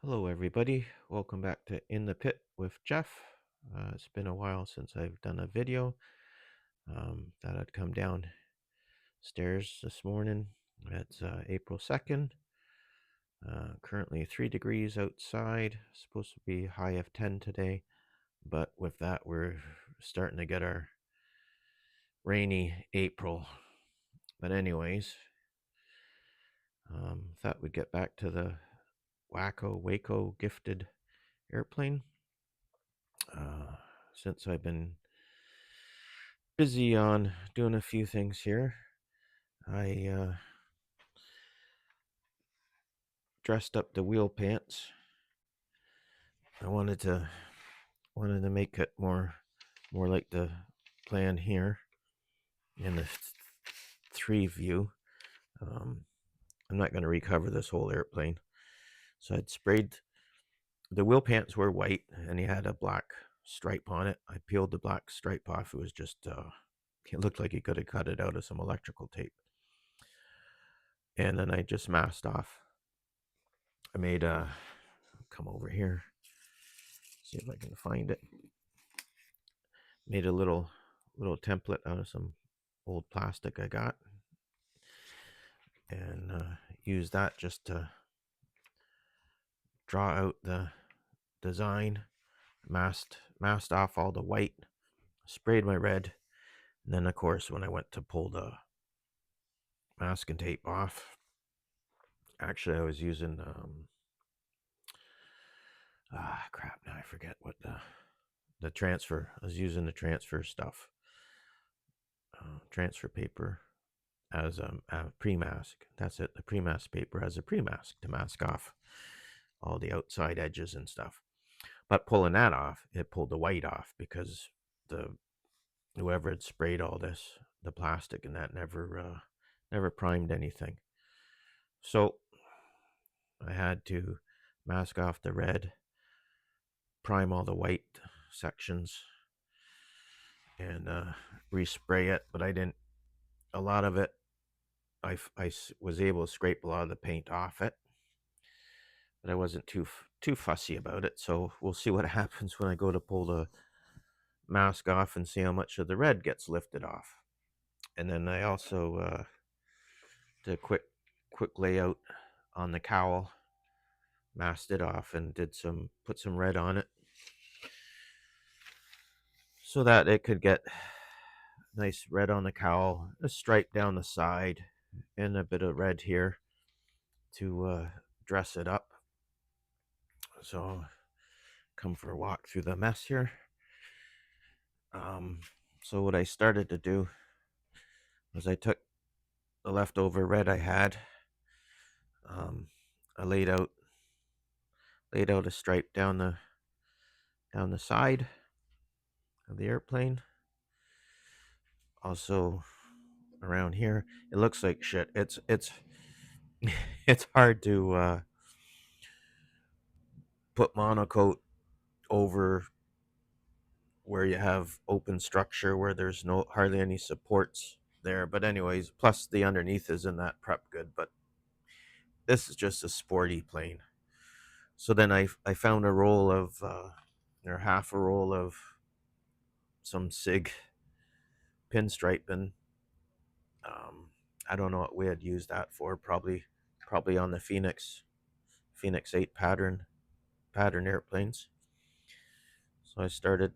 Hello, everybody. Welcome back to In the Pit with Jeff. It's been a while since I've done a video. Thought I'd come downstairs this morning. It's April 2nd. Currently 3 degrees outside. Supposed to be high of 10 today. But with that, we're starting to get our rainy April. But anyways, thought we'd get back to the WACO gifted airplane. Since I've been busy on doing a few things here, I dressed up the wheel pants. I wanted to make it more like the plan here in the 3 view. I'm not going to recover this whole airplane, so I'd sprayed the wheel pants were white and he had a black stripe on it. I peeled the black stripe off. It was just it looked like he could have cut it out of some electrical tape, and then I just masked off. I made a come over here, see if I can find it. Made a little template out of some old plastic I got, and used that just to draw out the design. Masked off all the white, sprayed my red, and then of course when I went to pull the masking tape off, actually I was using crap, now I forget what the transfer. I was using the transfer stuff, transfer paper as a pre-mask. That's it, the pre-mask paper as a pre-mask to mask off all the outside edges and stuff. But pulling that off, it pulled the white off because the whoever had sprayed all this, the plastic and that never primed anything. So I had to mask off the red, prime all the white sections, and respray it. But I didn't. A lot of it, I was able to scrape a lot of the paint off it, but I wasn't too fussy about it. So we'll see what happens when I go to pull the mask off and see how much of the red gets lifted off. And then I also did a quick layout on the cowl, masked it off, and put some red on it so that it could get nice red on the cowl, a stripe down the side, and a bit of red here to dress it up. So come for a walk through the mess here. So what I started to do was I took the leftover red I had. I laid out a stripe down the side of the airplane. Also around here, it looks like shit. It's it's hard to put monocoat over where you have open structure where there's hardly any supports there. But anyways, plus the underneath isn't that prep good. But this is just a sporty plane. So then I found a roll of or half a roll of some SIG pinstriping. I don't know what we had used that for. Probably on the Phoenix 8 pattern airplanes. So I started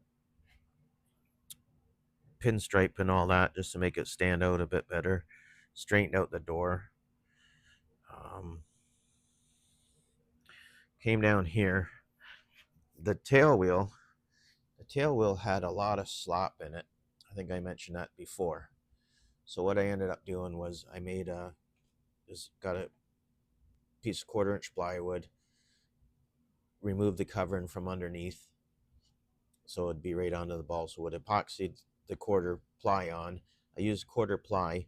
pinstriping all that just to make it stand out a bit better. Straightened out the door. Came down here. The tail wheel had a lot of slop in it. I think I mentioned that before. So what I ended up doing was I made got a piece of 1/4-inch plywood, removed the covering from underneath so it'd be right onto the balsa wood, epoxied the 1/4 ply on. I used 1/4 ply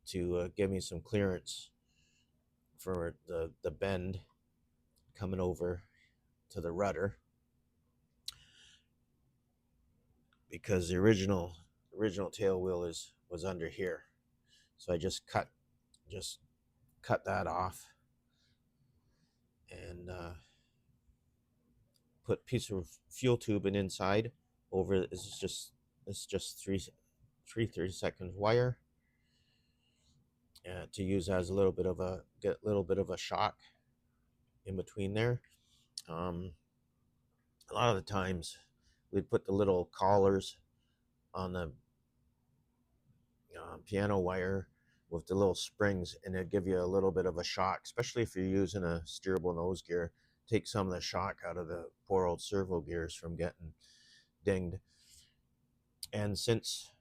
to give me some clearance for the bend coming over to the rudder, because the original tail wheel was under here. So I just cut that off, and put a piece of fuel tube and inside over. It's just three 30-second wire to use as a little bit of a shock in between there. Um, a lot of the times we'd put the little collars on the piano wire with the little springs, and it'd give you a little bit of a shock, especially if you're using a steerable nose gear. Take some of the shock out of the poor old servo gears from getting dinged. And since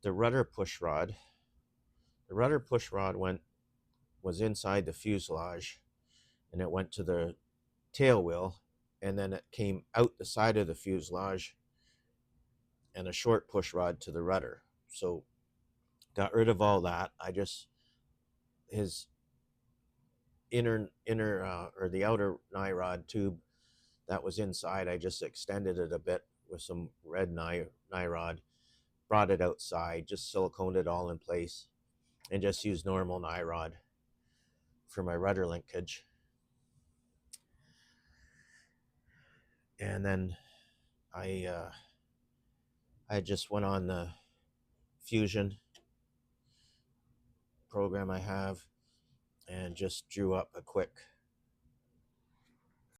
the rudder push rod was inside the fuselage, and it went to the tail wheel, and then it came out the side of the fuselage, and a short push rod to the rudder. So got rid of all that. I just his inner or the outer nye rod tube that was inside, I just extended it a bit with some red nye rod, brought it outside, just siliconed it all in place, and just used normal nye rod for my rudder linkage. And then I just went on the Fusion program I have and just drew up a quick